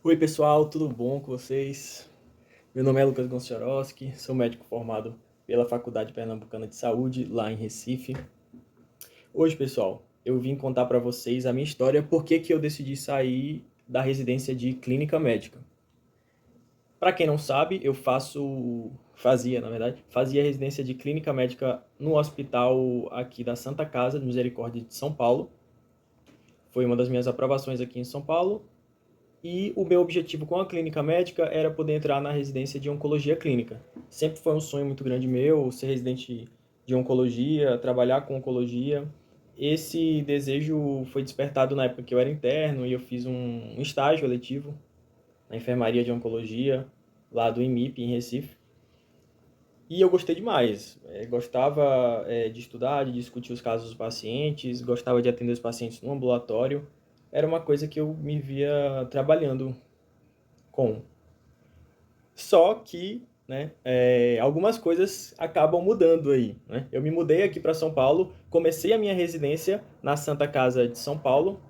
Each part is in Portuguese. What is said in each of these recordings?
Oi pessoal, tudo bom com vocês? Meu nome é Lucas Gonciorowski, sou médico formado pela Faculdade Pernambucana de Saúde, lá em Recife. Hoje, pessoal, eu vim contar para vocês a minha história, por que eu decidi sair da residência de clínica médica. Para quem não sabe, fazia residência de clínica médica no hospital aqui da Santa Casa de Misericórdia de São Paulo. Foi uma das minhas aprovações aqui em São Paulo. E o meu objetivo com a clínica médica era poder entrar na residência de oncologia clínica. Sempre foi um sonho muito grande meu ser residente de oncologia, trabalhar com oncologia. Esse desejo foi despertado na época que eu era interno e eu fiz um estágio eletivo na enfermaria de oncologia, lá do IMIP, em Recife. E eu gostei demais. Gostava de estudar, de discutir os casos dos pacientes, gostava de atender os pacientes no ambulatório. Era uma coisa que eu me via trabalhando com. Só que, né, algumas coisas acabam mudando aí, né? Eu me mudei aqui para São Paulo, comecei a minha residência na Santa Casa de São Paulo.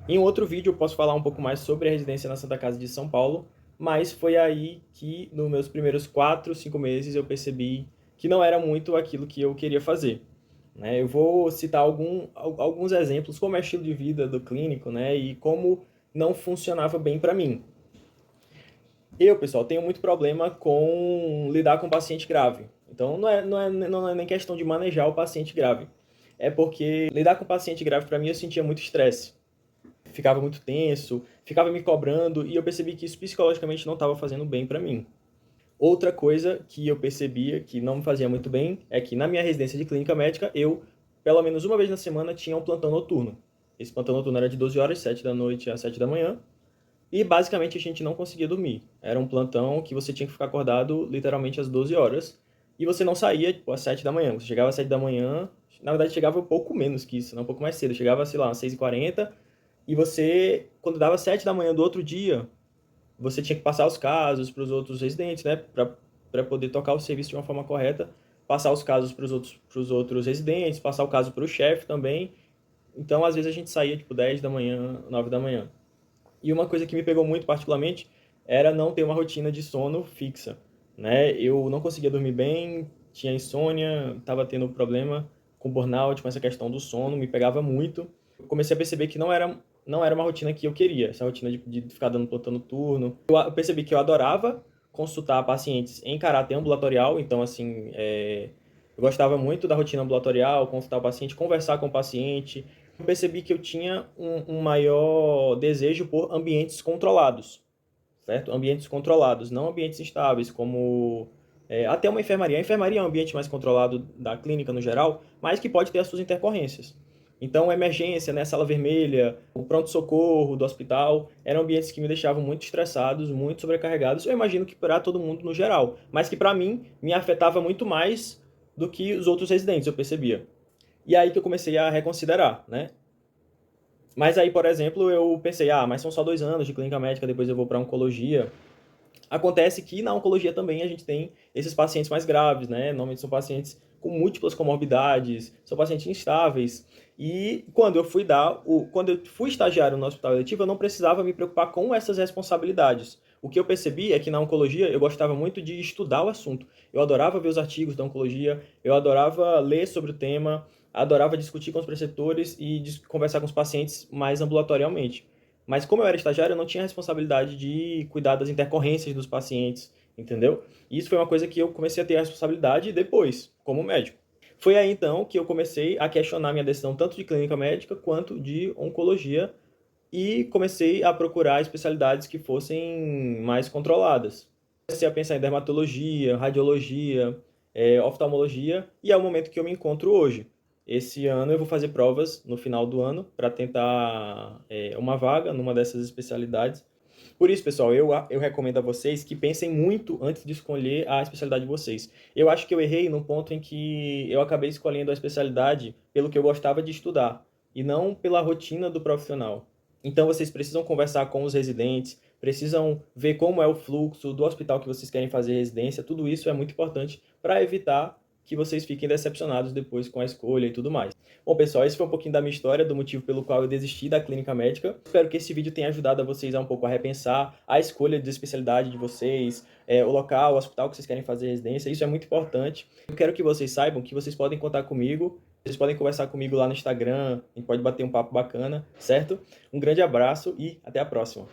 Em outro vídeo eu posso falar um pouco mais sobre a residência na Santa Casa de São Paulo, mas foi aí que, nos meus primeiros 4, 5 meses, eu percebi que não era muito aquilo que eu queria fazer. Né? Eu vou citar alguns exemplos, como é o estilo de vida do clínico, né, e como não funcionava bem para mim. Eu, pessoal, tenho muito problema com lidar com paciente grave. Então, não é nem questão de manejar o paciente grave. É porque lidar com paciente grave, para mim, eu sentia muito estresse. Ficava muito tenso, ficava me cobrando, e eu percebi que isso psicologicamente não estava fazendo bem para mim. Outra coisa que eu percebia que não me fazia muito bem é que na minha residência de clínica médica, eu, pelo menos uma vez na semana, tinha um plantão noturno. Esse plantão noturno era de 12 horas, 7 da noite às 7 da manhã, e basicamente a gente não conseguia dormir. Era um plantão que você tinha que ficar acordado literalmente às 12 horas. E você não saía, tipo, às 7 da manhã. Você chegava às 7 da manhã, na verdade chegava um pouco menos que isso, né? Um pouco mais cedo. Chegava, sei lá, às 6h40. E você, quando dava 7 da manhã do outro dia, você tinha que passar os casos para os outros residentes, né? Para poder tocar o serviço de uma forma correta. Passar os casos para os outros residentes, passar o caso para o chefe também. Então, às vezes a gente saía, tipo, 10 da manhã, 9 da manhã. E uma coisa que me pegou muito particularmente era não ter uma rotina de sono fixa, né? Eu não conseguia dormir bem, tinha insônia, estava tendo problema com burnout, com essa questão do sono, me pegava muito. Eu comecei a perceber que não era uma rotina que eu queria, essa rotina de ficar dando plantão noturno. Eu percebi que eu adorava consultar pacientes em caráter ambulatorial, então, assim, eu gostava muito da rotina ambulatorial, consultar o paciente, conversar com o paciente. Eu percebi que eu tinha um maior desejo por ambientes controlados, certo? Ambientes controlados, não ambientes instáveis, como até uma enfermaria. A enfermaria é um ambiente mais controlado da clínica no geral, mas que pode ter as suas intercorrências. Então, a emergência, né, sala vermelha, o pronto-socorro do hospital, eram ambientes que me deixavam muito estressados, muito sobrecarregados. Eu imagino que para todo mundo no geral, mas que para mim me afetava muito mais do que os outros residentes, eu percebia. E aí que eu comecei a reconsiderar, né? Mas aí, por exemplo, eu pensei, mas são só 2 anos de clínica médica, depois eu vou para oncologia. Acontece que na oncologia também a gente tem esses pacientes mais graves, né? Normalmente são pacientes com múltiplas comorbidades, são pacientes instáveis. E quando eu fui estagiário no hospital eletivo, eu não precisava me preocupar com essas responsabilidades. O que eu percebi é que na oncologia eu gostava muito de estudar o assunto. Eu adorava ver os artigos da oncologia, eu adorava ler sobre o tema, adorava discutir com os preceptores e conversar com os pacientes mais ambulatorialmente. Mas como eu era estagiário, eu não tinha a responsabilidade de cuidar das intercorrências dos pacientes, entendeu? E isso foi uma coisa que eu comecei a ter a responsabilidade depois, como médico. Foi aí então que eu comecei a questionar minha decisão tanto de clínica médica quanto de oncologia e comecei a procurar especialidades que fossem mais controladas. Comecei a pensar em dermatologia, radiologia, oftalmologia, e é o momento que eu me encontro hoje. Esse ano eu vou fazer provas no final do ano para tentar uma vaga numa dessas especialidades. Por isso, pessoal, eu recomendo a vocês que pensem muito antes de escolher a especialidade de vocês. Eu acho que eu errei no ponto em que eu acabei escolhendo a especialidade pelo que eu gostava de estudar e não pela rotina do profissional. Então, vocês precisam conversar com os residentes, precisam ver como é o fluxo do hospital que vocês querem fazer residência. Tudo isso é muito importante para evitar que vocês fiquem decepcionados depois com a escolha e tudo mais. Bom, pessoal, esse foi um pouquinho da minha história, do motivo pelo qual eu desisti da clínica médica. Espero que esse vídeo tenha ajudado a vocês a um pouco a repensar a escolha de especialidade de vocês, o local, o hospital que vocês querem fazer residência. Isso é muito importante. Eu quero que vocês saibam que vocês podem contar comigo, vocês podem conversar comigo lá no Instagram, a gente pode bater um papo bacana, certo? Um grande abraço e até a próxima.